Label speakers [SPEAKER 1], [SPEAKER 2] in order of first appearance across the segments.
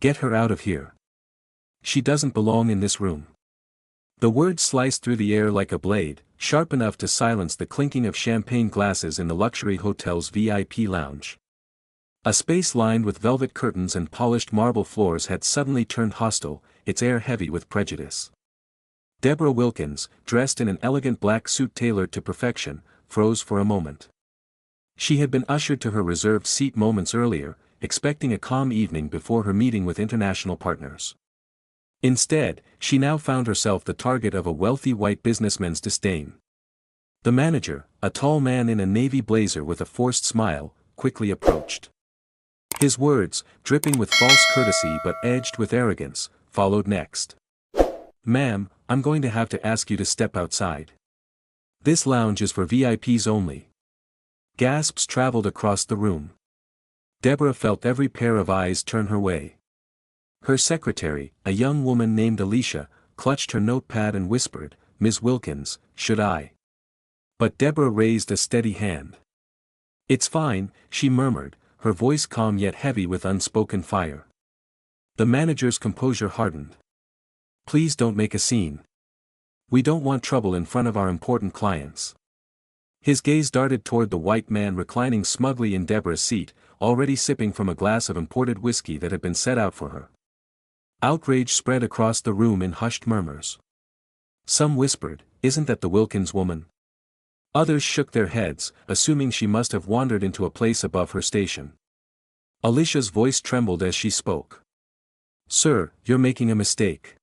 [SPEAKER 1] Get her out of here. She doesn't belong in this room. The words sliced through the air like a blade, sharp enough to silence the clinking of champagne glasses in the luxury hotel's VIP lounge. A space lined with velvet curtains and polished marble floors had suddenly turned hostile, its air heavy with prejudice. Deborah Wilkins, dressed in an elegant black suit tailored to perfection, froze for a moment. She had been ushered to her reserved seat moments earlier, expecting a calm evening before her meeting with international partners. Instead, she now found herself the target of a wealthy white businessman's disdain. The manager, a tall man in a navy blazer with a forced smile, quickly approached. His words, dripping with false courtesy but edged with arrogance, followed next. "Ma'am, I'm going to have to ask you to step outside. This lounge is for VIPs only." Gasps traveled across the room. Deborah felt every pair of eyes turn her way. Her secretary, a young woman named Alicia, clutched her notepad and whispered, "Ms. Wilkins, should I?" But Deborah raised a steady hand. "It's fine," she murmured, her voice calm yet heavy with unspoken fire. The manager's composure hardened. "Please don't make a scene. We don't want trouble in front of our important clients." His gaze darted toward the white man reclining smugly in Deborah's seat, already sipping from a glass of imported whiskey that had been set out for her. Outrage spread across the room in hushed murmurs. Some whispered, "Isn't that the Wilkins woman?" Others shook their heads, assuming she must have wandered into a place above her station. Alicia's voice trembled as she spoke. "Sir, you're making a mistake."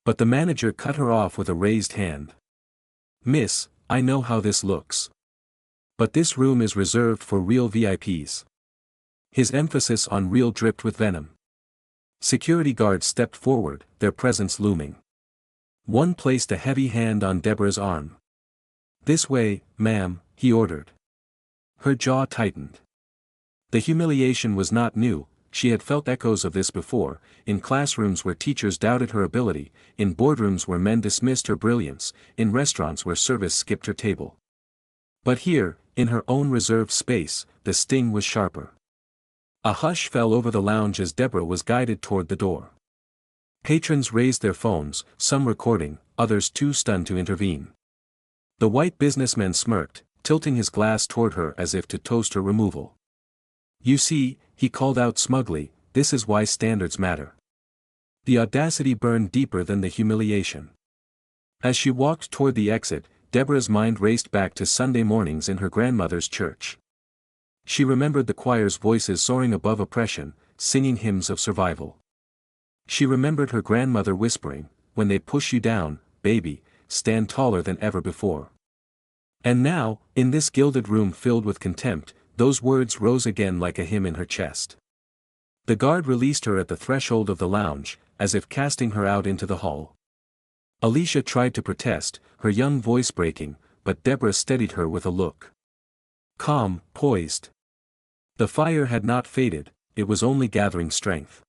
[SPEAKER 1] But the manager cut her off with a raised hand. "Miss, I know how this looks. But this room is reserved for real VIPs." His emphasis on real dripped with venom. Security guards stepped forward, their presence looming. One placed a heavy hand on Deborah's arm. "This way, ma'am," he ordered. Her jaw tightened. The humiliation was not new, she had felt echoes of this before, in classrooms where teachers doubted her ability, in boardrooms where men dismissed her brilliance, in restaurants where service skipped her table. But here, in her own reserved space, the sting was sharper. A hush fell over the lounge as Deborah was guided toward the door. Patrons raised their phones, some recording, others too stunned to intervene. The white businessman smirked, tilting his glass toward her as if to toast her removal. "You see," he called out smugly, "this is why standards matter." The audacity burned deeper than the humiliation. As she walked toward the exit, Deborah's mind raced back to Sunday mornings in her grandmother's church. She remembered the choir's voices soaring above oppression, singing hymns of survival. She remembered her grandmother whispering, "When they push you down, baby, stand taller than ever before." And now, in this gilded room filled with contempt, those words rose again like a hymn in her chest. The guard released her at the threshold of the lounge, as if casting her out into the hall. Alicia tried to protest, her young voice breaking, but Deborah steadied her with a look. Calm, poised. The fire had not faded, it was only gathering strength.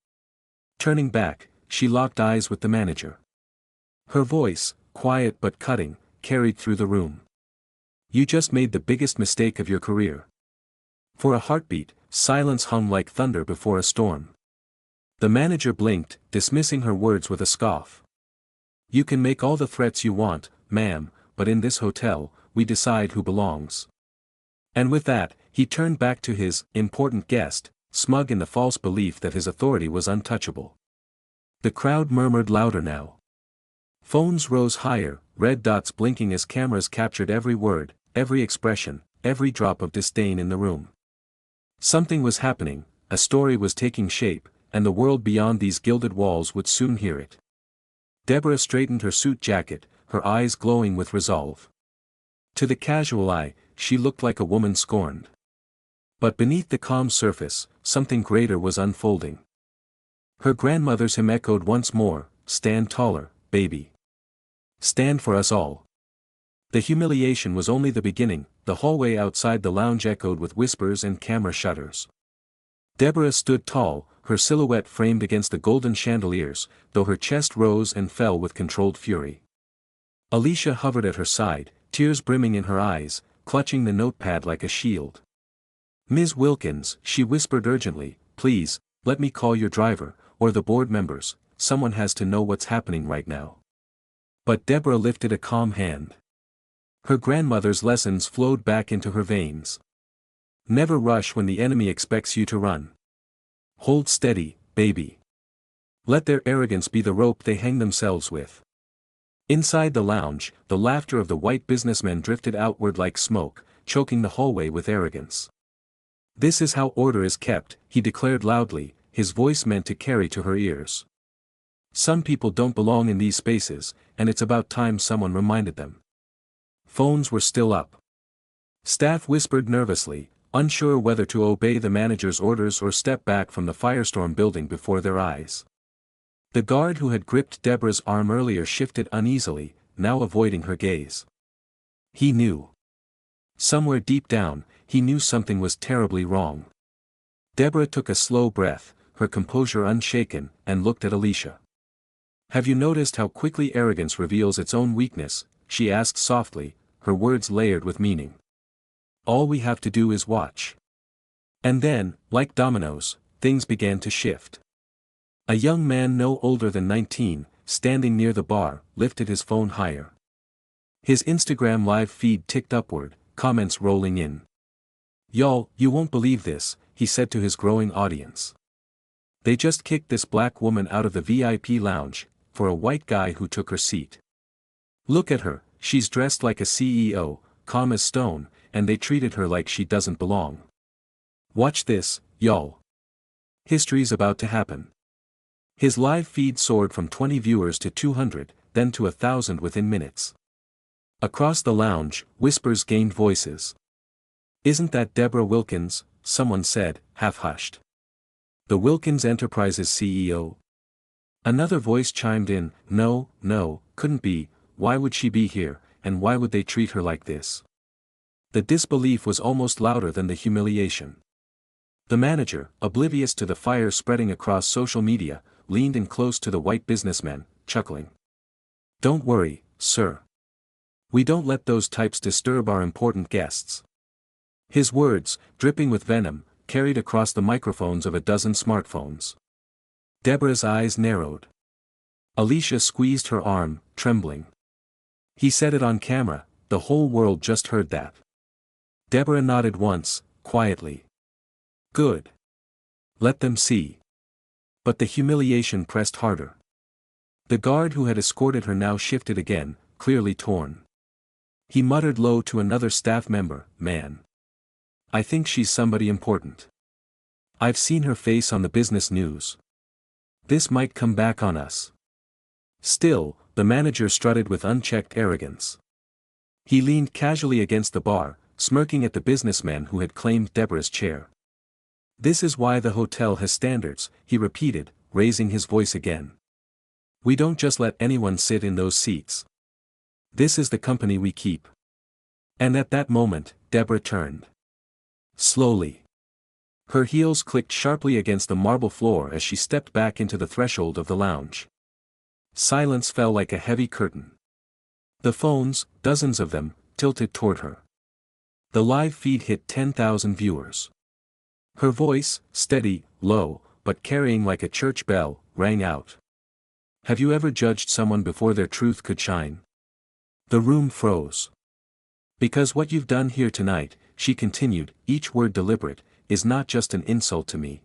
[SPEAKER 1] Turning back, she locked eyes with the manager. Her voice, quiet but cutting, carried through the room. "You just made the biggest mistake of your career." For a heartbeat, silence hung like thunder before a storm. The manager blinked, dismissing her words with a scoff. "You can make all the threats you want, ma'am, but in this hotel, we decide who belongs." And with that, he turned back to his important guest, smug in the false belief that his authority was untouchable. The crowd murmured louder now. Phones rose higher, red dots blinking as cameras captured every word, every expression, every drop of disdain in the room. Something was happening, a story was taking shape, and the world beyond these gilded walls would soon hear it. Deborah straightened her suit jacket, her eyes glowing with resolve. To the casual eye, she looked like a woman scorned. But beneath the calm surface, something greater was unfolding. Her grandmother's hymn echoed once more, "Stand taller, baby. Stand for us all." The humiliation was only the beginning, the hallway outside the lounge echoed with whispers and camera shutters. Deborah stood tall, her silhouette framed against the golden chandeliers, though her chest rose and fell with controlled fury. Alicia hovered at her side, tears brimming in her eyes, clutching the notepad like a shield. "Ms. Wilkins," she whispered urgently, "please, let me call your driver, or the board members, someone has to know what's happening right now. But Deborah lifted a calm hand. Her grandmother's lessons flowed back into her veins. Never rush when the enemy expects you to run. Hold steady, baby. Let their arrogance be the rope they hang themselves with. Inside the lounge, the laughter of the white businessmen drifted outward like smoke, choking the hallway with arrogance. "This is how order is kept," he declared loudly, his voice meant to carry to her ears. "Some people don't belong in these spaces, and it's about time someone reminded them." Phones were still up. Staff whispered nervously, unsure whether to obey the manager's orders or step back from the firestorm building before their eyes. The guard who had gripped Deborah's arm earlier shifted uneasily, now avoiding her gaze. He knew. Somewhere deep down, he knew something was terribly wrong. Deborah took a slow breath, her composure unshaken, and looked at Alicia. "Have you noticed how quickly arrogance reveals its own weakness?" she asked softly, her words layered with meaning. "All we have to do is watch." And then, like dominoes, things began to shift. A young man no older than 19, standing near the bar, lifted his phone higher. His Instagram live feed ticked upward, comments rolling in. "Y'all, you won't believe this," he said to his growing audience. "They just kicked this black woman out of the VIP lounge, for a white guy who took her seat. Look at her, she's dressed like a CEO, calm as stone, and they treated her like she doesn't belong. Watch this, y'all. History's about to happen." His live feed soared from 20 viewers to 200, then to 1,000 within minutes. Across the lounge, whispers gained voices. "Isn't that Deborah Wilkins?" someone said, half-hushed. "The Wilkins Enterprises CEO?" Another voice chimed in, "No, couldn't be, why would she be here, and why would they treat her like this?" The disbelief was almost louder than the humiliation. The manager, oblivious to the fire spreading across social media, leaned in close to the white businessman, chuckling. "Don't worry, sir. We don't let those types disturb our important guests." His words, dripping with venom, carried across the microphones of a dozen smartphones. Deborah's eyes narrowed. Alicia squeezed her arm, trembling. "He said it on camera, the whole world just heard that." Deborah nodded once, quietly. "Good. Let them see." But the humiliation pressed harder. The guard who had escorted her now shifted again, clearly torn. He muttered low to another staff member, "Man. I think she's somebody important. I've seen her face on the business news. This might come back on us." Still, the manager strutted with unchecked arrogance. He leaned casually against the bar, smirking at the businessman who had claimed Deborah's chair. "This is why the hotel has standards," he repeated, raising his voice again. "We don't just let anyone sit in those seats. This is the company we keep." And at that moment, Deborah turned. Slowly. Her heels clicked sharply against the marble floor as she stepped back into the threshold of the lounge. Silence fell like a heavy curtain. The phones, dozens of them, tilted toward her. The live feed hit 10,000 viewers. Her voice, steady, low, but carrying like a church bell, rang out. "Have you ever judged someone before their truth could shine?" The room froze. "Because what you've done here tonight," she continued, each word deliberate, "is not just an insult to me.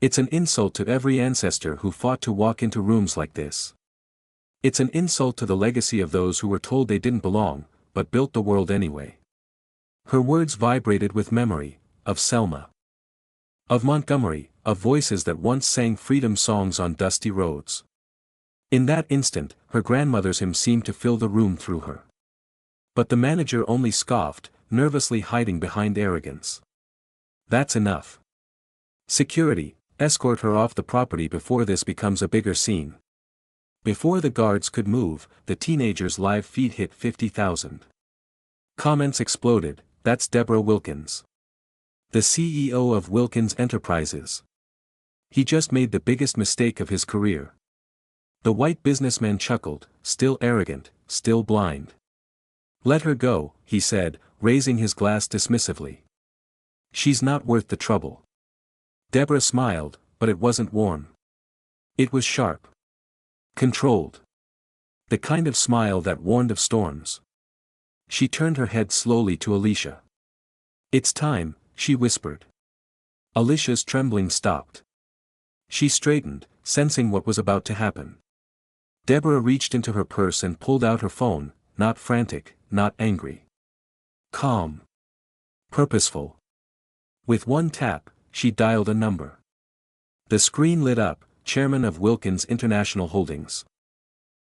[SPEAKER 1] It's an insult to every ancestor who fought to walk into rooms like this. It's an insult to the legacy of those who were told they didn't belong, but built the world anyway." Her words vibrated with memory, of Selma. Of Montgomery, of voices that once sang freedom songs on dusty roads. In that instant, her grandmother's hymn seemed to fill the room through her. But the manager only scoffed, nervously hiding behind arrogance. "That's enough. Security, escort her off the property before this becomes a bigger scene." Before the guards could move, the teenager's live feed hit 50,000. Comments exploded, "That's Deborah Wilkins. The CEO of Wilkins Enterprises. He just made the biggest mistake of his career." The white businessman chuckled, still arrogant, still blind. "Let her go," he said, raising his glass dismissively. "She's not worth the trouble." Deborah smiled, but it wasn't warm. It was sharp. Controlled. The kind of smile that warned of storms. She turned her head slowly to Alicia. "It's time," she whispered. Alicia's trembling stopped. She straightened, sensing what was about to happen. Deborah reached into her purse and pulled out her phone, not frantic, not angry. Calm. Purposeful. With one tap, she dialed a number. The screen lit up, Chairman of Wilkins International Holdings.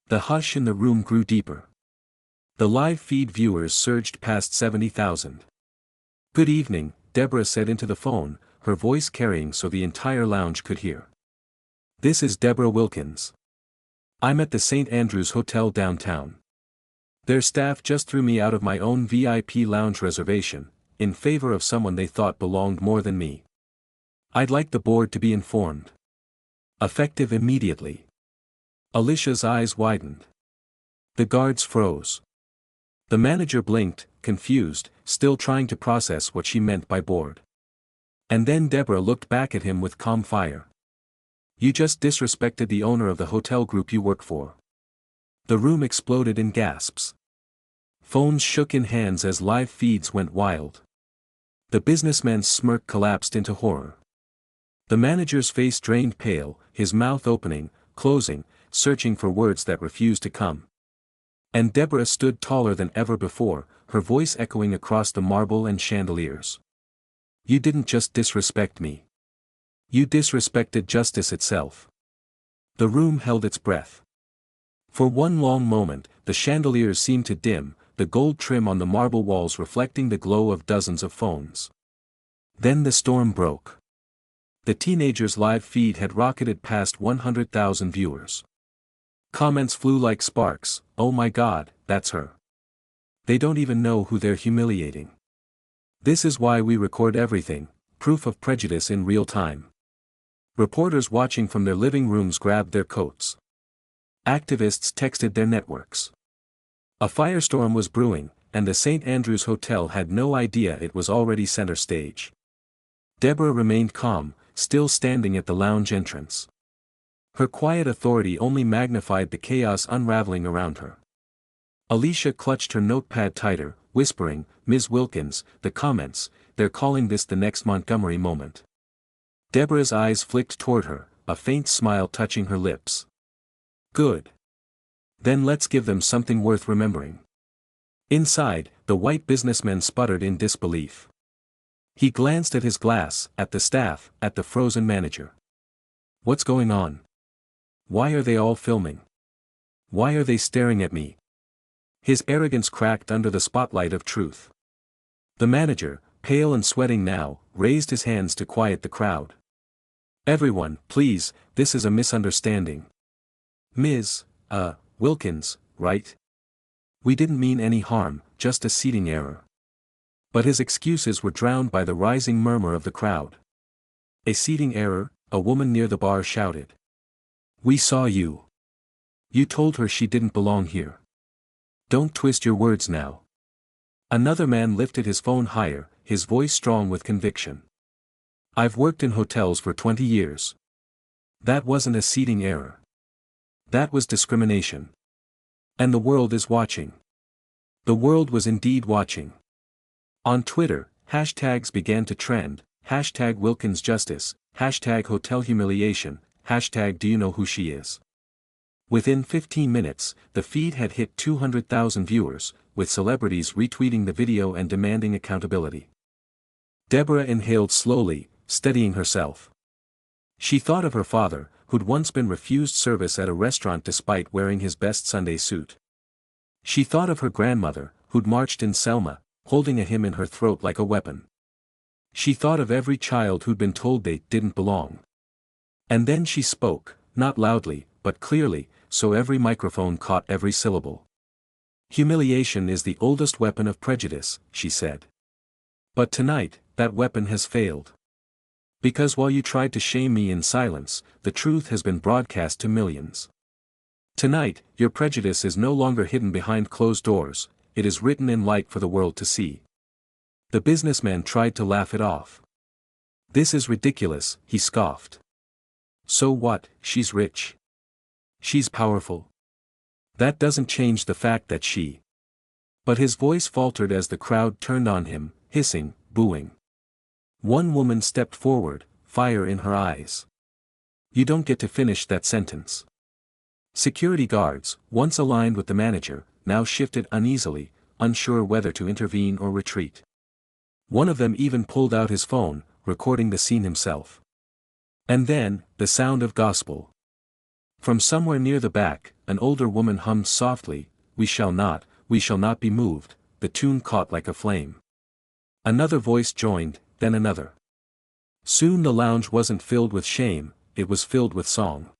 [SPEAKER 1] The hush in the room grew deeper. The live feed viewers surged past 70,000. "Good evening," Deborah said into the phone, her voice carrying so the entire lounge could hear. "This is Deborah Wilkins. I'm at the St. Andrews Hotel downtown. Their staff just threw me out of my own VIP lounge reservation, in favor of someone they thought belonged more than me. I'd like the board to be informed. Effective immediately." Alicia's eyes widened. The guards froze. The manager blinked, confused, still trying to process what she meant by bored. And then Deborah looked back at him with calm fire. "You just disrespected the owner of the hotel group you work for." The room exploded in gasps. Phones shook in hands as live feeds went wild. The businessman's smirk collapsed into horror. The manager's face drained pale, his mouth opening, closing, searching for words that refused to come. And Deborah stood taller than ever before, her voice echoing across the marble and chandeliers. "You didn't just disrespect me. You disrespected justice itself." The room held its breath. For one long moment, the chandeliers seemed to dim, the gold trim on the marble walls reflecting the glow of dozens of phones. Then the storm broke. The teenager's live feed had rocketed past 100,000 viewers. Comments flew like sparks. "Oh my God, that's her. They don't even know who they're humiliating. This is why we record everything," proof of prejudice in real time. Reporters watching from their living rooms grabbed their coats. Activists texted their networks. A firestorm was brewing, and the St. Andrews Hotel had no idea it was already center stage. Deborah remained calm, still standing at the lounge entrance. Her quiet authority only magnified the chaos unraveling around her. Alicia clutched her notepad tighter, whispering, "Ms. Wilkins, the comments, they're calling this the next Montgomery moment." Deborah's eyes flicked toward her, a faint smile touching her lips. "Good. Then let's give them something worth remembering." Inside, the white businessman sputtered in disbelief. He glanced at his glass, at the staff, at the frozen manager. "What's going on? Why are they all filming? Why are they staring at me?" His arrogance cracked under the spotlight of truth. The manager, pale and sweating now, raised his hands to quiet the crowd. "Everyone, please, this is a misunderstanding. Ms. Wilkins, right? We didn't mean any harm, just a seating error." But his excuses were drowned by the rising murmur of the crowd. "A seating error?" a woman near the bar shouted. "We saw you. You told her she didn't belong here. Don't twist your words now." Another man lifted his phone higher, his voice strong with conviction. "I've worked in hotels for 20 years. That wasn't a seating error. That was discrimination. And the world is watching." The world was indeed watching. On Twitter, hashtags began to trend, hashtag Wilkins Justice, hashtag Hotel Humiliation, hashtag Do You Know Who She Is? Within 15 minutes, the feed had hit 200,000 viewers, with celebrities retweeting the video and demanding accountability. Deborah inhaled slowly, steadying herself. She thought of her father, who'd once been refused service at a restaurant despite wearing his best Sunday suit. She thought of her grandmother, who'd marched in Selma, holding a hymn in her throat like a weapon. She thought of every child who'd been told they didn't belong. And then she spoke, not loudly, but clearly, so every microphone caught every syllable. "Humiliation is the oldest weapon of prejudice," she said. "But tonight, that weapon has failed. Because while you tried to shame me in silence, the truth has been broadcast to millions. Tonight, your prejudice is no longer hidden behind closed doors, it is written in light for the world to see." The businessman tried to laugh it off. "This is ridiculous," he scoffed. So what, she's rich. She's powerful. That doesn't change the fact that she. But his voice faltered as the crowd turned on him, hissing, booing. One woman stepped forward, fire in her eyes. You don't get to finish that sentence. Security guards, once aligned with the manager, now shifted uneasily, unsure whether to intervene or retreat. One of them even pulled out his phone, recording the scene himself. And then, the sound of gospel. From somewhere near the back, an older woman hummed softly, we shall not be moved," the tune caught like a flame. Another voice joined, then another. Soon the lounge wasn't filled with shame, it was filled with song.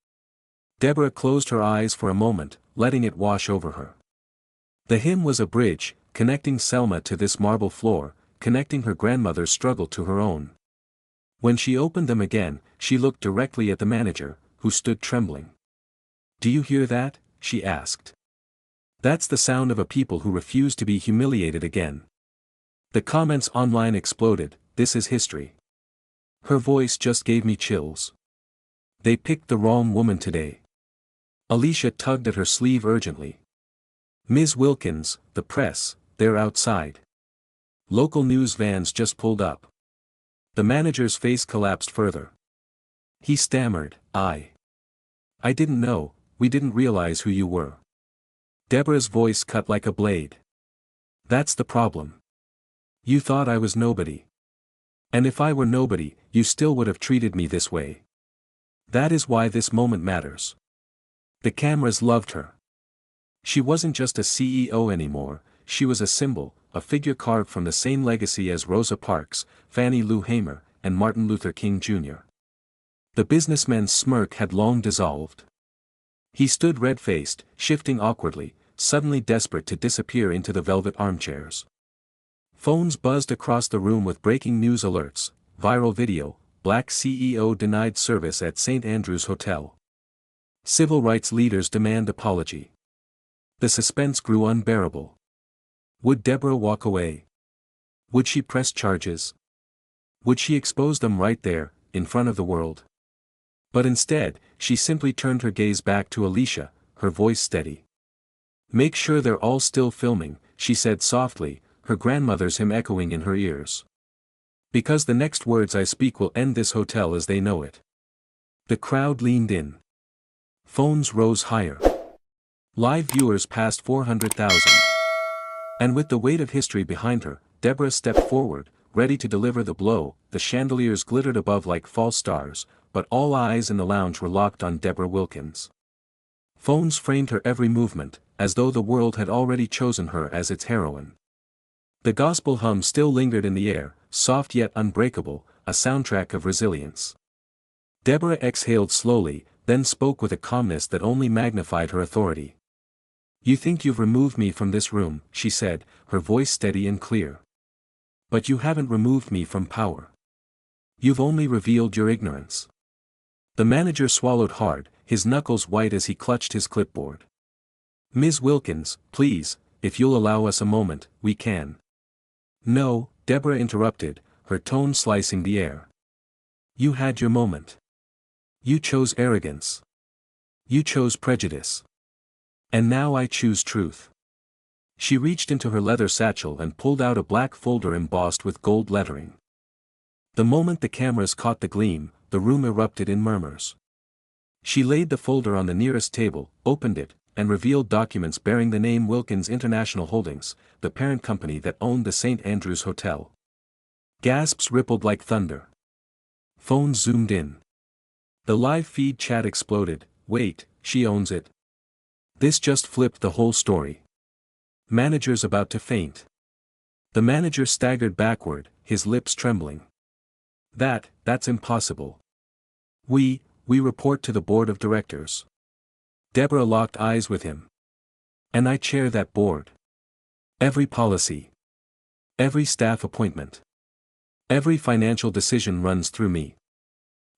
[SPEAKER 1] Deborah closed her eyes for a moment, letting it wash over her. The hymn was a bridge, connecting Selma to this marble floor, connecting her grandmother's struggle to her own. When she opened them again, she looked directly at the manager, who stood trembling. "Do you hear that?" she asked. "That's the sound of a people who refuse to be humiliated again." The comments online exploded, "This is history. Her voice just gave me chills. They picked the wrong woman today." Alicia tugged at her sleeve urgently. "Ms. Wilkins, the press, they're outside. Local news vans just pulled up." The manager's face collapsed further. He stammered, I didn't know, we didn't realize who you were." Deborah's voice cut like a blade. "That's the problem. You thought I was nobody. And if I were nobody, you still would have treated me this way. That is why this moment matters." The cameras loved her. She wasn't just a CEO anymore, she was a symbol, a figure carved from the same legacy as Rosa Parks, Fannie Lou Hamer, and Martin Luther King Jr. The businessman's smirk had long dissolved. He stood red-faced, shifting awkwardly, suddenly desperate to disappear into the velvet armchairs. Phones buzzed across the room with breaking news alerts, viral video, Black CEO denied service at St. Andrews Hotel. Civil rights leaders demand apology. The suspense grew unbearable. Would Deborah walk away? Would she press charges? Would she expose them right there, in front of the world? But instead, she simply turned her gaze back to Alicia, her voice steady. "Make sure they're all still filming," she said softly, her grandmother's hymn echoing in her ears. "Because the next words I speak will end this hotel as they know it." The crowd leaned in. Phones rose higher. Live viewers passed 400,000. And with the weight of history behind her, Deborah stepped forward, ready to deliver the blow. The chandeliers glittered above like false stars, but all eyes in the lounge were locked on Deborah Wilkins. Phones framed her every movement, as though the world had already chosen her as its heroine. The gospel hum still lingered in the air, soft yet unbreakable, a soundtrack of resilience. Deborah exhaled slowly, then spoke with a calmness that only magnified her authority. "You think you've removed me from this room," she said, her voice steady and clear. "But you haven't removed me from power. You've only revealed your ignorance." The manager swallowed hard, his knuckles white as he clutched his clipboard. "Ms. Wilkins, please, if you'll allow us a moment, we can." "No," Deborah interrupted, her tone slicing the air. "You had your moment. You chose arrogance. You chose prejudice. And now I choose truth." She reached into her leather satchel and pulled out a black folder embossed with gold lettering. The moment the cameras caught the gleam, the room erupted in murmurs. She laid the folder on the nearest table, opened it, and revealed documents bearing the name Wilkins International Holdings, the parent company that owned the St. Andrews Hotel. Gasps rippled like thunder. Phones zoomed in. The live feed chat exploded. "Wait, she owns it. This just flipped the whole story. Manager's about to faint." The manager staggered backward, his lips trembling. That's impossible. We report to the board of directors." Deborah locked eyes with him. "And I chair that board. Every policy. Every staff appointment. Every financial decision runs through me.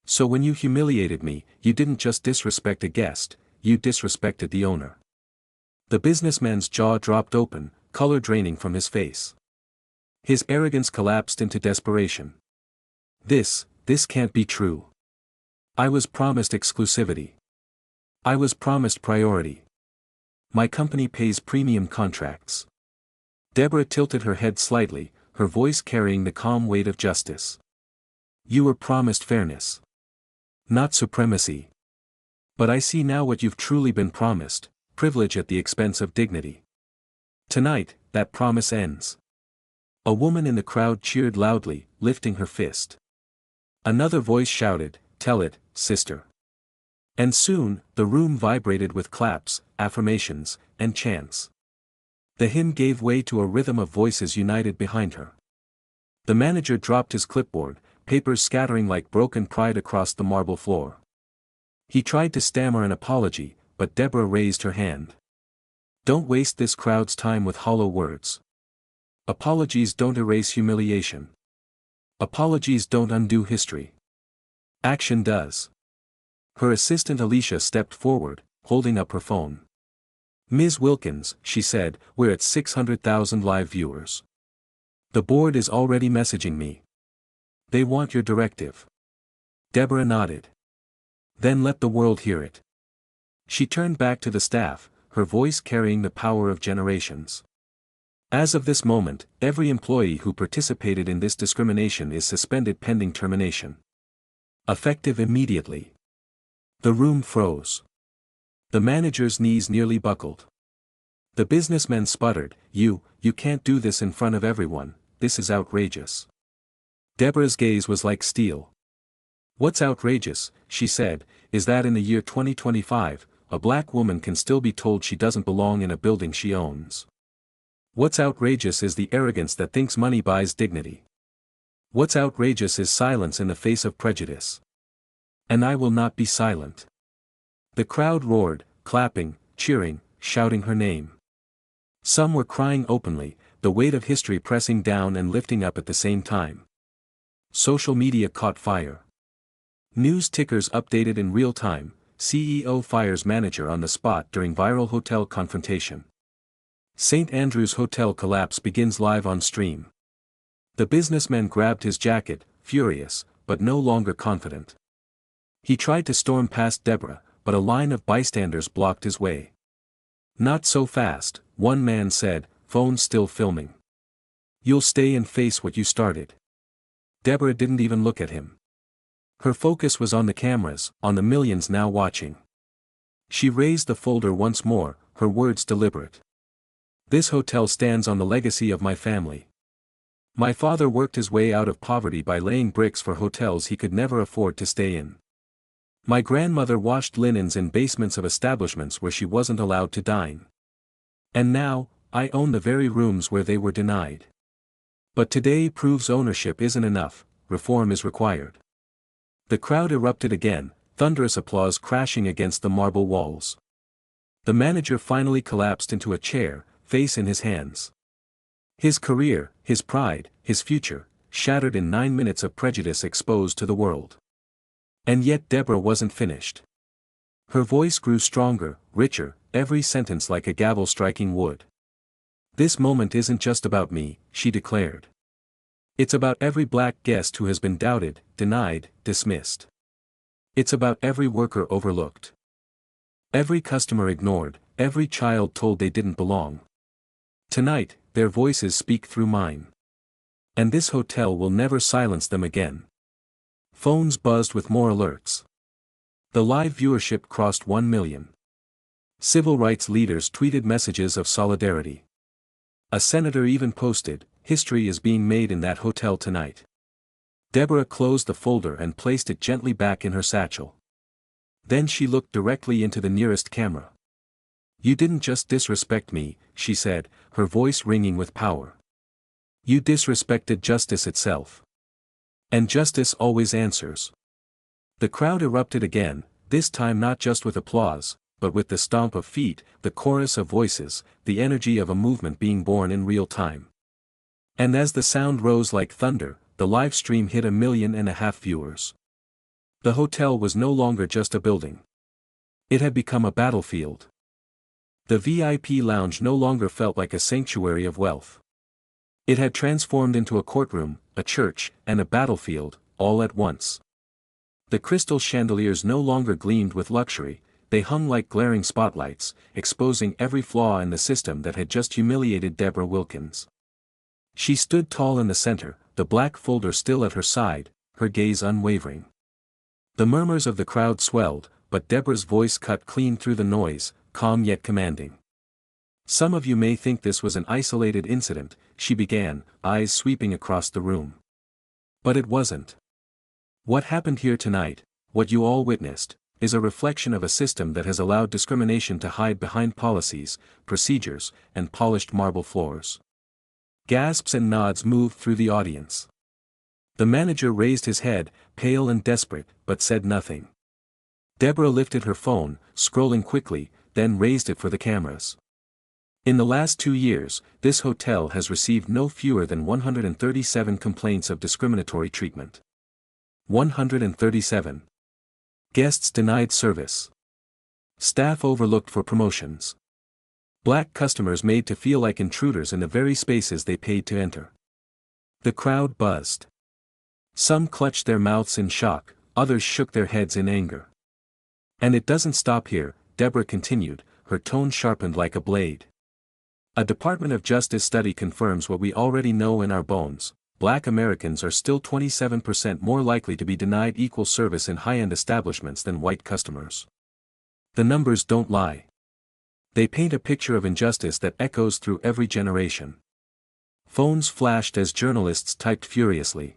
[SPEAKER 1] So when you humiliated me, you didn't just disrespect a guest, you disrespected the owner." The businessman's jaw dropped open, color draining from his face. His arrogance collapsed into desperation. This can't be true. I was promised exclusivity. I was promised priority. My company pays premium contracts. Deborah tilted her head slightly, her voice carrying the calm weight of justice. You were promised fairness. Not supremacy. But I see now what you've truly been promised, privilege at the expense of dignity. Tonight, that promise ends. A woman in the crowd cheered loudly, lifting her fist. Another voice shouted, "Tell it, sister." And soon, the room vibrated with claps, affirmations, and chants. The hymn gave way to a rhythm of voices united behind her. The manager dropped his clipboard, papers scattering like broken pride across the marble floor. He tried to stammer an apology, but Deborah raised her hand. Don't waste this crowd's time with hollow words. Apologies don't erase humiliation. Apologies don't undo history. Action does. Her assistant Alicia stepped forward, holding up her phone. Ms. Wilkins, she said, we're at 600,000 live viewers. The board is already messaging me. They want your directive. Deborah nodded. Then let the world hear it. She turned back to the staff, her voice carrying the power of generations. As of this moment, every employee who participated in this discrimination is suspended pending termination. Effective immediately. The room froze. The manager's knees nearly buckled. The businessmen sputtered, You can't do this in front of everyone, this is outrageous. Deborah's gaze was like steel. What's outrageous, she said, is that in the year 2025, a black woman can still be told she doesn't belong in a building she owns. What's outrageous is the arrogance that thinks money buys dignity. What's outrageous is silence in the face of prejudice. And I will not be silent. The crowd roared, clapping, cheering, shouting her name. Some were crying openly, the weight of history pressing down and lifting up at the same time. Social media caught fire. News tickers updated in real time, CEO fires manager on the spot during viral hotel confrontation. St. Andrew's Hotel collapse begins live on stream. The businessman grabbed his jacket, furious, but no longer confident. He tried to storm past Deborah, but a line of bystanders blocked his way. Not so fast, one man said, phone still filming. You'll stay and face what you started. Deborah didn't even look at him. Her focus was on the cameras, on the millions now watching. She raised the folder once more, her words deliberate. This hotel stands on the legacy of my family. My father worked his way out of poverty by laying bricks for hotels he could never afford to stay in. My grandmother washed linens in basements of establishments where she wasn't allowed to dine. And now, I own the very rooms where they were denied. But today proves ownership isn't enough, reform is required. The crowd erupted again, thunderous applause crashing against the marble walls. The manager finally collapsed into a chair, face in his hands. His career, his pride, his future, shattered in 9 minutes of prejudice exposed to the world. And yet Deborah wasn't finished. Her voice grew stronger, richer, every sentence like a gavel striking wood. This moment isn't just about me, she declared. It's about every black guest who has been doubted, denied, dismissed. It's about every worker overlooked. Every customer ignored, every child told they didn't belong. Tonight, their voices speak through mine. And this hotel will never silence them again. Phones buzzed with more alerts. The live viewership crossed 1 million. Civil rights leaders tweeted messages of solidarity. A senator even posted, "History is being made in that hotel tonight." Deborah closed the folder and placed it gently back in her satchel. Then she looked directly into the nearest camera. You didn't just disrespect me, she said, her voice ringing with power. You disrespected justice itself. And justice always answers. The crowd erupted again, this time not just with applause, but with the stomp of feet, the chorus of voices, the energy of a movement being born in real time. And as the sound rose like thunder, the live stream hit 1.5 million viewers. The hotel was no longer just a building. It had become a battlefield. The VIP lounge no longer felt like a sanctuary of wealth. It had transformed into a courtroom, a church, and a battlefield, all at once. The crystal chandeliers no longer gleamed with luxury, they hung like glaring spotlights, exposing every flaw in the system that had just humiliated Deborah Wilkins. She stood tall in the center, the black folder still at her side, her gaze unwavering. The murmurs of the crowd swelled, but Deborah's voice cut clean through the noise, calm yet commanding. "Some of you may think this was an isolated incident," she began, eyes sweeping across the room. "But it wasn't. What happened here tonight, what you all witnessed, is a reflection of a system that has allowed discrimination to hide behind policies, procedures, and polished marble floors." Gasps and nods moved through the audience. The manager raised his head, pale and desperate, but said nothing. Deborah lifted her phone, scrolling quickly, then raised it for the cameras. In the last 2 years, this hotel has received no fewer than 137 complaints of discriminatory treatment. 137. Guests denied service. Staff overlooked for promotions. Black customers made to feel like intruders in the very spaces they paid to enter. The crowd buzzed. Some clutched their mouths in shock, others shook their heads in anger. "And it doesn't stop here," Deborah continued, her tone sharpened like a blade. "A Department of Justice study confirms what we already know in our bones: Black Americans are still 27% more likely to be denied equal service in high-end establishments than white customers. The numbers don't lie. They paint a picture of injustice that echoes through every generation." Phones flashed as journalists typed furiously.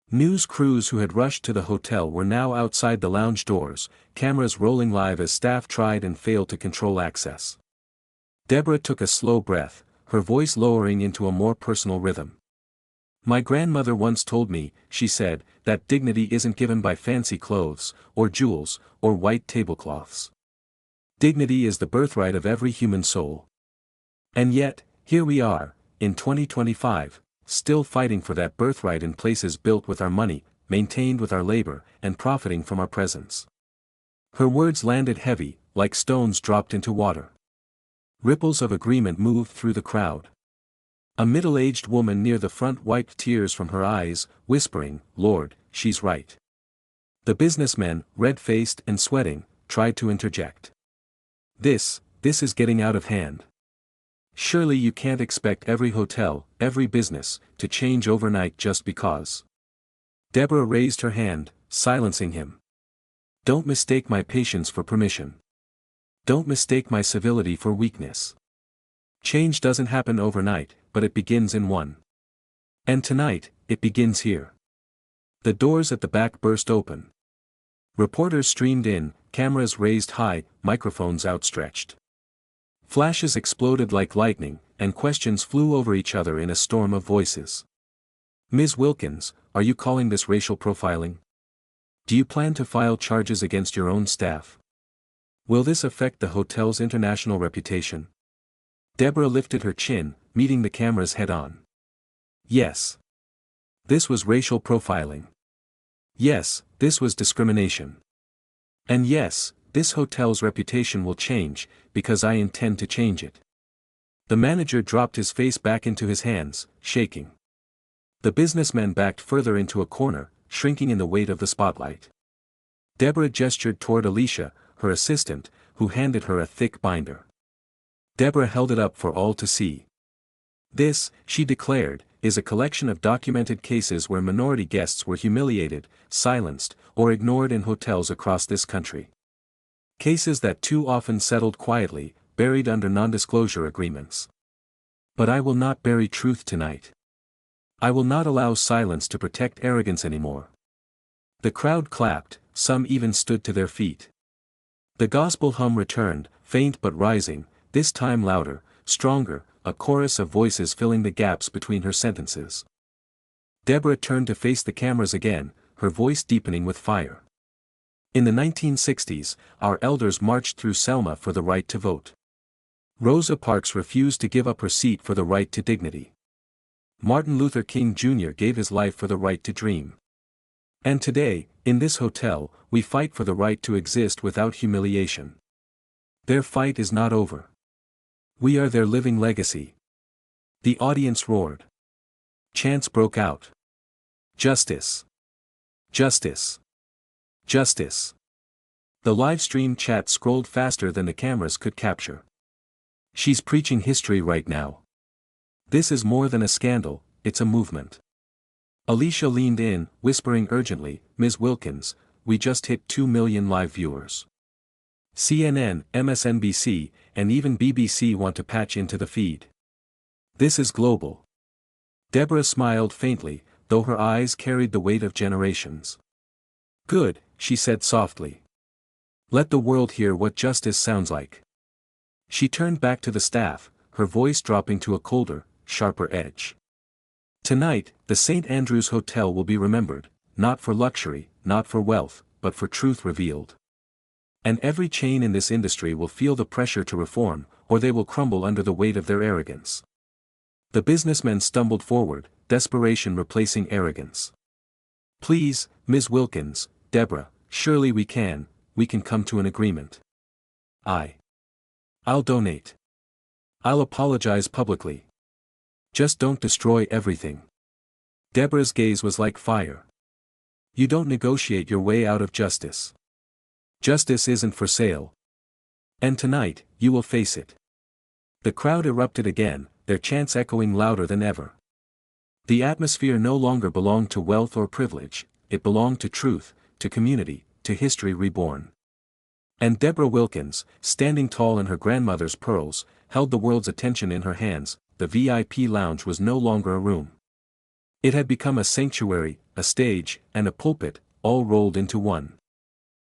[SPEAKER 1] News crews who had rushed to the hotel were now outside the lounge doors, cameras rolling live as staff tried and failed to control access. Deborah took a slow breath, her voice lowering into a more personal rhythm. "My grandmother once told me," she said, "that dignity isn't given by fancy clothes, or jewels, or white tablecloths. Dignity is the birthright of every human soul." And yet, here we are, in 2025, still fighting for that birthright in places built with our money, maintained with our labor, and profiting from our presence. Her words landed heavy, like stones dropped into water. Ripples of agreement moved through the crowd. A middle-aged woman near the front wiped tears from her eyes, whispering, "Lord, she's right." The businessmen, red-faced and sweating, tried to interject. This is getting out of hand. Surely you can't expect every hotel, every business, to change overnight just because." Deborah raised her hand, silencing him. "Don't mistake my patience for permission. Don't mistake my civility for weakness. Change doesn't happen overnight, but it begins in one. And tonight, it begins here." The doors at the back burst open. Reporters streamed in, cameras raised high, microphones outstretched. Flashes exploded like lightning, and questions flew over each other in a storm of voices. "Ms. Wilkins, are you calling this racial profiling? Do you plan to file charges against your own staff? Will this affect the hotel's international reputation?" Deborah lifted her chin, meeting the cameras head-on. Yes. This was racial profiling. Yes, this was discrimination. And yes, this hotel's reputation will change, because I intend to change it. The manager dropped his face back into his hands, shaking. The businessmen backed further into a corner, shrinking in the weight of the spotlight. Deborah gestured toward Alicia, her assistant, who handed her a thick binder. Deborah held it up for all to see. "This," she declared, "is a collection of documented cases where minority guests were humiliated, silenced, or ignored in hotels across this country. Cases that too often settled quietly, buried under non-disclosure agreements. But I will not bury truth tonight. I will not allow silence to protect arrogance anymore." The crowd clapped, some even stood to their feet. The gospel hum returned, faint but rising, this time louder, stronger, a chorus of voices filling the gaps between her sentences. Deborah turned to face the cameras again, her voice deepening with fire. "In the 1960s, our elders marched through Selma for the right to vote. Rosa Parks refused to give up her seat for the right to dignity. Martin Luther King Jr. gave his life for the right to dream. And today, in this hotel, we fight for the right to exist without humiliation. Their fight is not over. We are their living legacy." The audience roared. Chants broke out. "Justice! Justice! Justice. The live stream chat scrolled faster than the cameras could capture. She's preaching history right now. This is more than a scandal, it's a movement. Alicia leaned in, whispering urgently, Ms. Wilkins, we just hit 2 million live viewers. CNN, MSNBC, and even BBC want to patch into the feed. This is global. Deborah smiled faintly, though her eyes carried the weight of generations. Good, she said softly. Let the world hear what justice sounds like. She turned back to the staff, her voice dropping to a colder, sharper edge. Tonight, the St. Andrews Hotel will be remembered, not for luxury, not for wealth, but for truth revealed. And every chain in this industry will feel the pressure to reform, or they will crumble under the weight of their arrogance. The businessmen stumbled forward, desperation replacing arrogance. Please, Ms. Wilkins, Deborah, surely we can come to an agreement. I'll donate. I'll apologize publicly. Just don't destroy everything. Deborah's gaze was like fire. You don't negotiate your way out of justice. Justice isn't for sale. And tonight, you will face it. The crowd erupted again, their chants echoing louder than ever. The atmosphere no longer belonged to wealth or privilege, it belonged to truth, to community, to history reborn. And Deborah Wilkins, standing tall in her grandmother's pearls, held the world's attention in her hands. The VIP lounge was no longer a room. It had become a sanctuary, a stage, and a pulpit, all rolled into one.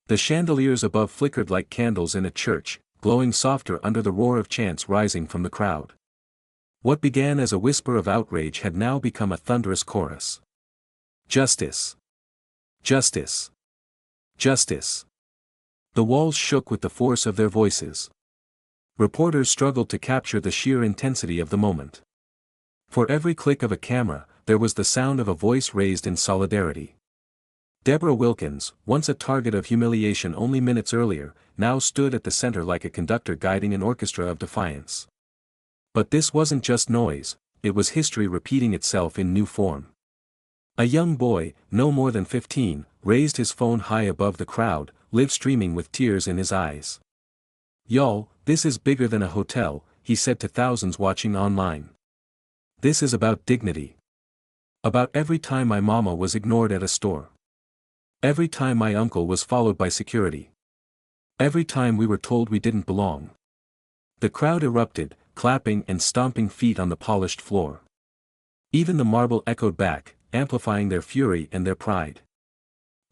[SPEAKER 1] The chandeliers above flickered like candles in a church, glowing softer under the roar of chants rising from the crowd. What began as a whisper of outrage had now become a thunderous chorus. Justice! Justice! Justice! The walls shook with the force of their voices. Reporters struggled to capture the sheer intensity of the moment. For every click of a camera, there was the sound of a voice raised in solidarity. Deborah Wilkins, once a target of humiliation only minutes earlier, now stood at the center like a conductor guiding an orchestra of defiance. But this wasn't just noise, it was history repeating itself in new form. A young boy, no more than 15, raised his phone high above the crowd, live streaming with tears in his eyes. Y'all, this is bigger than a hotel, he said to thousands watching online. This is about dignity. About every time my mama was ignored at a store. Every time my uncle was followed by security. Every time we were told we didn't belong. The crowd erupted, clapping and stomping feet on the polished floor. Even the marble echoed back, amplifying their fury and their pride.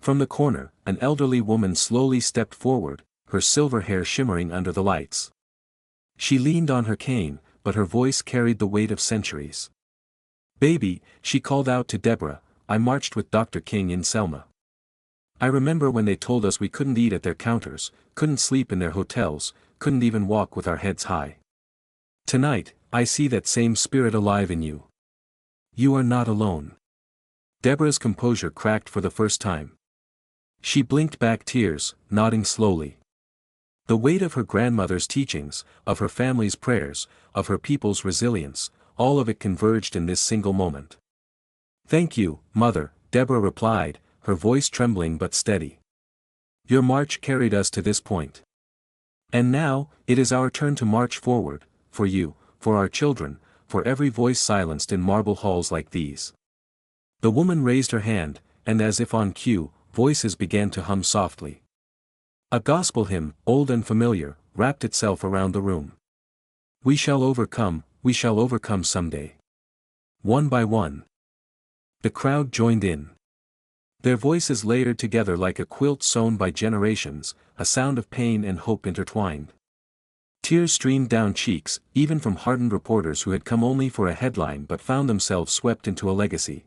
[SPEAKER 1] From the corner, an elderly woman slowly stepped forward, her silver hair shimmering under the lights. She leaned on her cane, but her voice carried the weight of centuries. Baby, she called out to Deborah, I marched with Dr. King in Selma. I remember when they told us we couldn't eat at their counters, couldn't sleep in their hotels, couldn't even walk with our heads high. Tonight, I see that same spirit alive in you. You are not alone. Deborah's composure cracked for the first time. She blinked back tears, nodding slowly. The weight of her grandmother's teachings, of her family's prayers, of her people's resilience, all of it converged in this single moment. Thank you, Mother, Deborah replied, her voice trembling but steady. Your march carried us to this point. And now, it is our turn to march forward, for you, for our children, for every voice silenced in marble halls like these. The woman raised her hand, and as if on cue, voices began to hum softly. A gospel hymn, old and familiar, wrapped itself around the room. We shall overcome someday. One by one. The crowd joined in. Their voices layered together like a quilt sewn by generations, a sound of pain and hope intertwined. Tears streamed down cheeks, even from hardened reporters who had come only for a headline but found themselves swept into a legacy.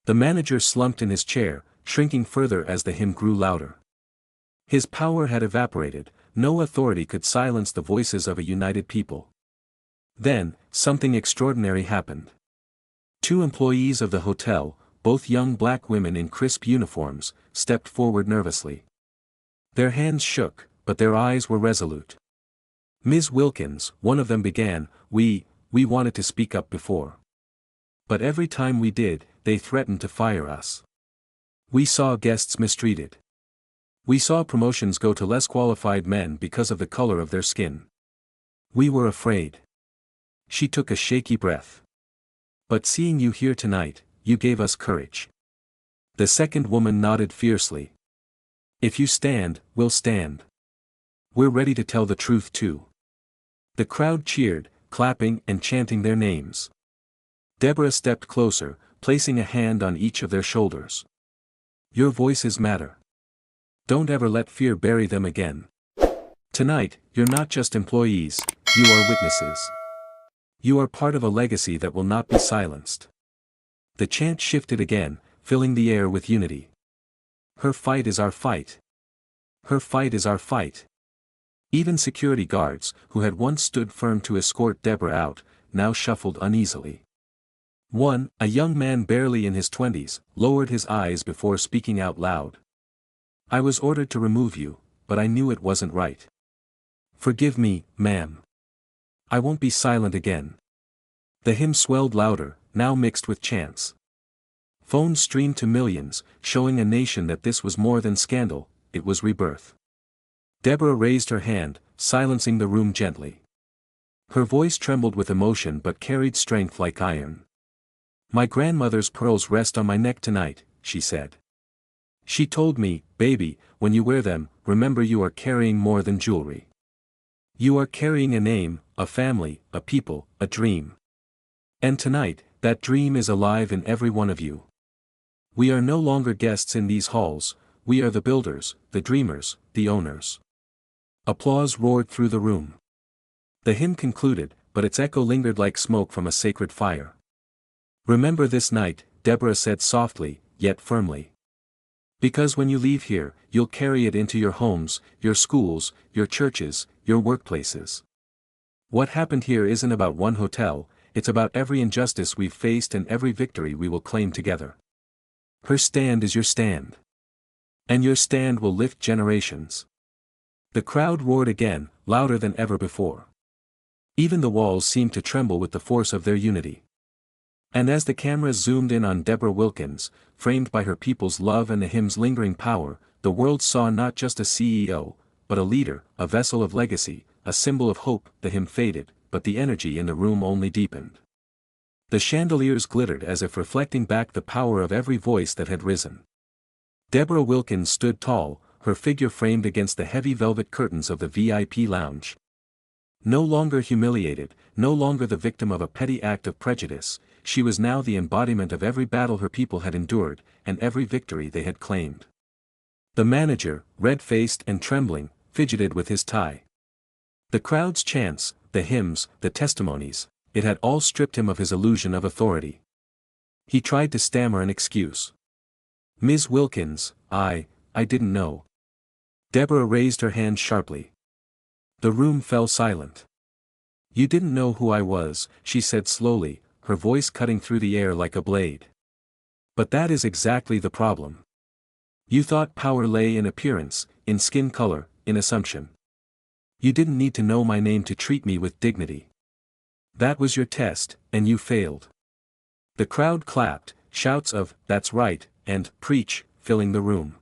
[SPEAKER 1] The manager slumped in his chair, shrinking further as the hymn grew louder. His power had evaporated, no authority could silence the voices of a united people. Then, something extraordinary happened. 2 employees of the hotel, both young black women in crisp uniforms, stepped forward nervously. Their hands shook, but their eyes were resolute. Ms. Wilkins, one of them began, we wanted to speak up before. But every time we did, they threatened to fire us. We saw guests mistreated. We saw promotions go to less qualified men because of the color of their skin. We were afraid. She took a shaky breath. But seeing you here tonight, you gave us courage. The second woman nodded fiercely. If you stand, we'll stand. We're ready to tell the truth too. The crowd cheered, clapping and chanting their names. Deborah stepped closer, placing a hand on each of their shoulders. Your voices matter. Don't ever let fear bury them again. Tonight, you're not just employees, you are witnesses. You are part of a legacy that will not be silenced. The chant shifted again, filling the air with unity. Her fight is our fight. Her fight is our fight. Even security guards, who had once stood firm to escort Deborah out, now shuffled uneasily. One, a young man barely in his 20s, lowered his eyes before speaking out loud. I was ordered to remove you, but I knew it wasn't right. Forgive me, ma'am. I won't be silent again. The hymn swelled louder, now mixed with chants. Phones streamed to millions, showing a nation that this was more than scandal, it was rebirth. Deborah raised her hand, silencing the room gently. Her voice trembled with emotion but carried strength like iron. My grandmother's pearls rest on my neck tonight, she said. She told me, baby, when you wear them, remember you are carrying more than jewelry. You are carrying a name, a family, a people, a dream. And tonight, that dream is alive in every one of you. We are no longer guests in these halls, we are the builders, the dreamers, the owners. Applause roared through the room. The hymn concluded, but its echo lingered like smoke from a sacred fire. Remember this night, Deborah said softly, yet firmly. Because when you leave here, you'll carry it into your homes, your schools, your churches, your workplaces. What happened here isn't about one hotel, it's about every injustice we've faced and every victory we will claim together. Her stand is your stand. And your stand will lift generations. The crowd roared again, louder than ever before. Even the walls seemed to tremble with the force of their unity. And as the cameras zoomed in on Deborah Wilkins, framed by her people's love and the hymn's lingering power, the world saw not just a CEO, but a leader, a vessel of legacy, a symbol of hope. The hymn faded, but the energy in the room only deepened. The chandeliers glittered as if reflecting back the power of every voice that had risen. Deborah Wilkins stood tall, her figure framed against the heavy velvet curtains of the VIP lounge. No longer humiliated, no longer the victim of a petty act of prejudice, she was now the embodiment of every battle her people had endured, and every victory they had claimed. The manager, red-faced and trembling, fidgeted with his tie. The crowd's chants, the hymns, the testimonies, it had all stripped him of his illusion of authority. He tried to stammer an excuse. Ms. Wilkins, I didn't know. Deborah raised her hand sharply. The room fell silent. You didn't know who I was, she said slowly, her voice cutting through the air like a blade. But that is exactly the problem. You thought power lay in appearance, in skin color, in assumption. You didn't need to know my name to treat me with dignity. That was your test, and you failed. The crowd clapped, shouts of, "That's right," and "Preach," filling the room.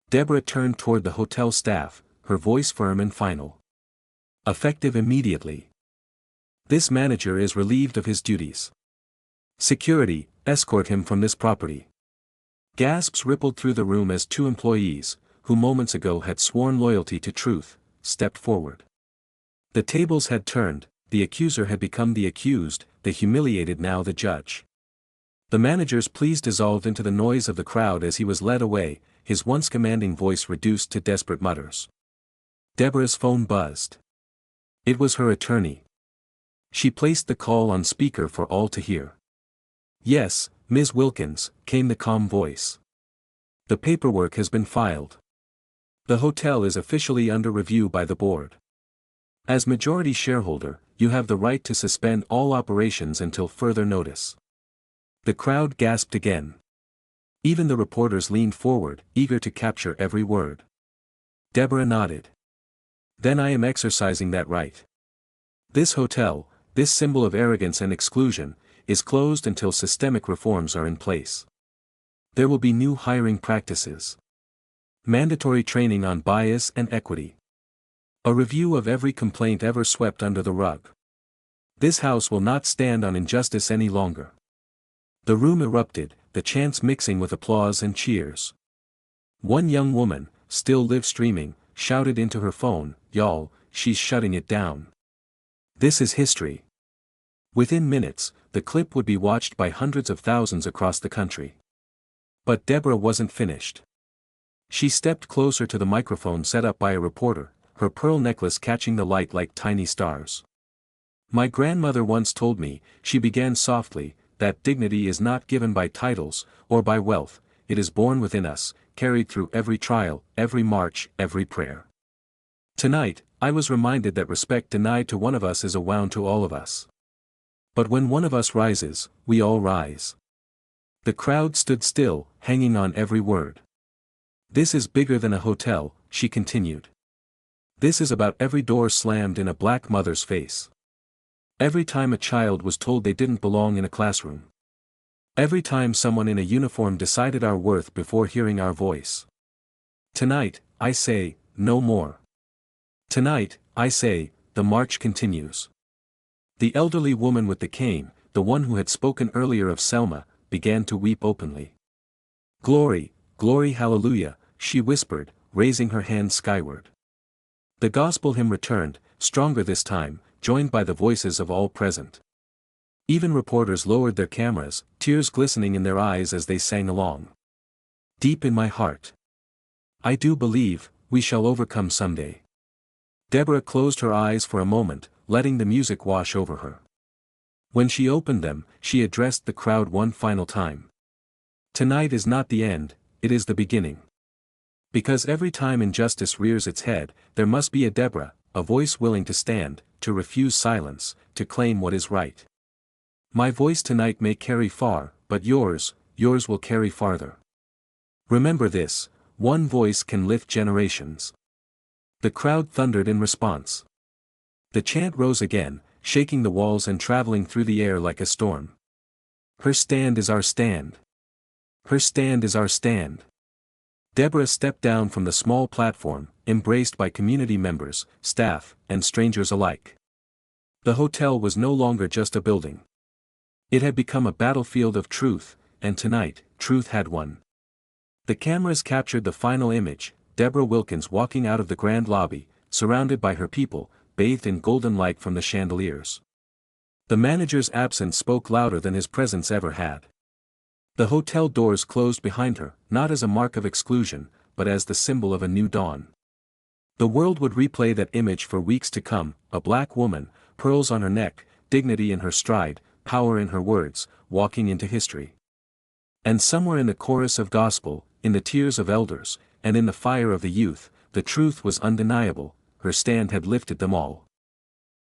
[SPEAKER 1] Deborah turned toward the hotel staff, her voice firm and final. Effective immediately. This manager is relieved of his duties. Security, escort him from this property. Gasps rippled through the room as two employees, who moments ago had sworn loyalty to truth, stepped forward. The tables had turned, the accuser had become the accused, the humiliated now the judge. The manager's pleas dissolved into the noise of the crowd as he was led away, his once commanding voice reduced to desperate mutters. Deborah's phone buzzed. It was her attorney. She placed the call on speaker for all to hear. Yes, Ms. Wilkins, came the calm voice. The paperwork has been filed. The hotel is officially under review by the board. As majority shareholder, you have the right to suspend all operations until further notice. The crowd gasped again. Even the reporters leaned forward, eager to capture every word. Deborah nodded. Then I am exercising that right. This hotel, this symbol of arrogance and exclusion, is closed until systemic reforms are in place. There will be new hiring practices. Mandatory training on bias and equity. A review of every complaint ever swept under the rug. This house will not stand on injustice any longer. The room erupted, the chants mixing with applause and cheers. One young woman, still live streaming, shouted into her phone, "Y'all, she's shutting it down. This is history." Within minutes, the clip would be watched by hundreds of thousands across the country. But Deborah wasn't finished. She stepped closer to the microphone set up by a reporter, her pearl necklace catching the light like tiny stars. "My grandmother once told me," she began softly, "that dignity is not given by titles, or by wealth, it is born within us, carried through every trial, every march, every prayer. Tonight, I was reminded that respect denied to one of us is a wound to all of us. But when one of us rises, we all rise." The crowd stood still, hanging on every word. "This is bigger than a hotel," she continued. "This is about every door slammed in a black mother's face. Every time a child was told they didn't belong in a classroom. Every time someone in a uniform decided our worth before hearing our voice. Tonight, I say, no more. Tonight, I say, the march continues." The elderly woman with the cane, the one who had spoken earlier of Selma, began to weep openly. "Glory, glory, hallelujah," she whispered, raising her hand skyward. The gospel hymn returned, stronger this time, joined by the voices of all present. Even reporters lowered their cameras, tears glistening in their eyes as they sang along. "Deep in my heart, I do believe, we shall overcome someday." Deborah closed her eyes for a moment, letting the music wash over her. When she opened them, she addressed the crowd one final time. "Tonight is not the end, it is the beginning. Because every time injustice rears its head, there must be a Deborah, a voice willing to stand, to refuse silence, to claim what is right. My voice tonight may carry far, but yours will carry farther. Remember this, one voice can lift generations." The crowd thundered in response. The chant rose again, shaking the walls and traveling through the air like a storm. "Her stand is our stand. Her stand is our stand." Deborah stepped down from the small platform, embraced by community members, staff, and strangers alike. The hotel was no longer just a building. It had become a battlefield of truth, and tonight, truth had won. The cameras captured the final image, Deborah Wilkins walking out of the grand lobby, surrounded by her people, bathed in golden light from the chandeliers. The manager's absence spoke louder than his presence ever had. The hotel doors closed behind her, not as a mark of exclusion, but as the symbol of a new dawn. The world would replay that image for weeks to come, a black woman, pearls on her neck, dignity in her stride, power in her words, walking into history. And somewhere in the chorus of gospel, in the tears of elders, and in the fire of the youth, the truth was undeniable, her stand had lifted them all.